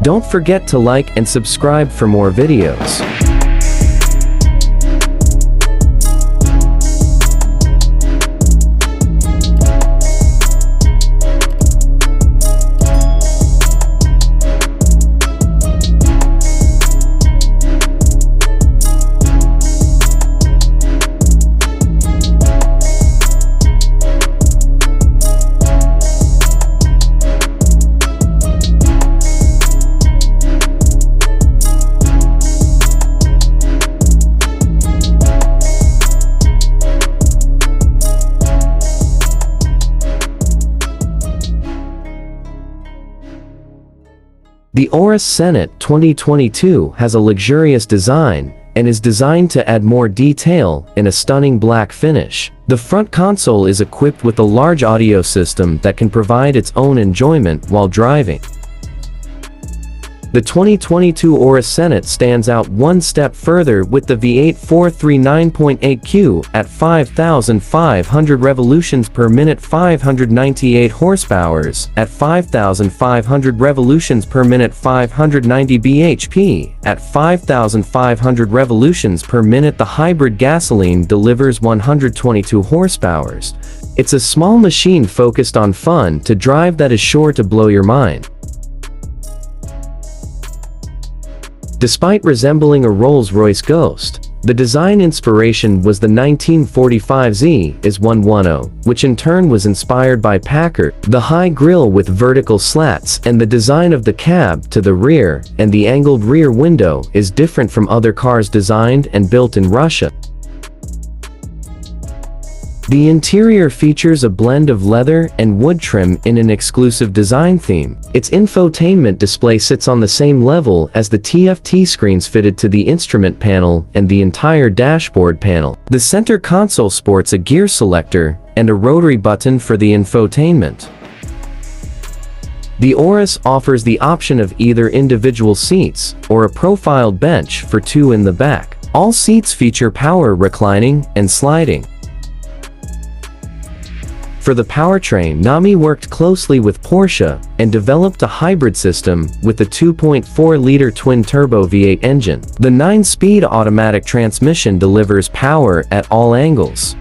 Don't forget to like and subscribe for more videos. The AURUS Senate 2022 has a luxurious design and is designed to add more detail in a stunning black finish. The front console is equipped with a large audio system that can provide its own enjoyment while driving. The 2022 AURUS Senate stands out one step further with the V8 439.8Q at 5,500 revolutions per minute, 598 horsepower at 5,500 revolutions per minute, 590 bhp at 5,500 revolutions per minute. The hybrid gasoline delivers 122 horsepower. It's a small machine focused on fun to drive that is sure to blow your mind. Despite resembling a Rolls-Royce Ghost, the design inspiration was the 1945 Z-110, which in turn was inspired by Packard. The high grille with vertical slats and the design of the cab to the rear and the angled rear window is different from other cars designed and built in Russia. The interior features a blend of leather and wood trim in an exclusive design theme. Its infotainment display sits on the same level as the TFT screens fitted to the instrument panel and the entire dashboard panel. The center console sports a gear selector and a rotary button for the infotainment. The AURUS offers the option of either individual seats or a profiled bench for two in the back. All seats feature power reclining and sliding. For the powertrain, Nami worked closely with Porsche and developed a hybrid system with a 2.4-liter twin-turbo V8 engine. The 9-speed automatic transmission delivers power at all angles.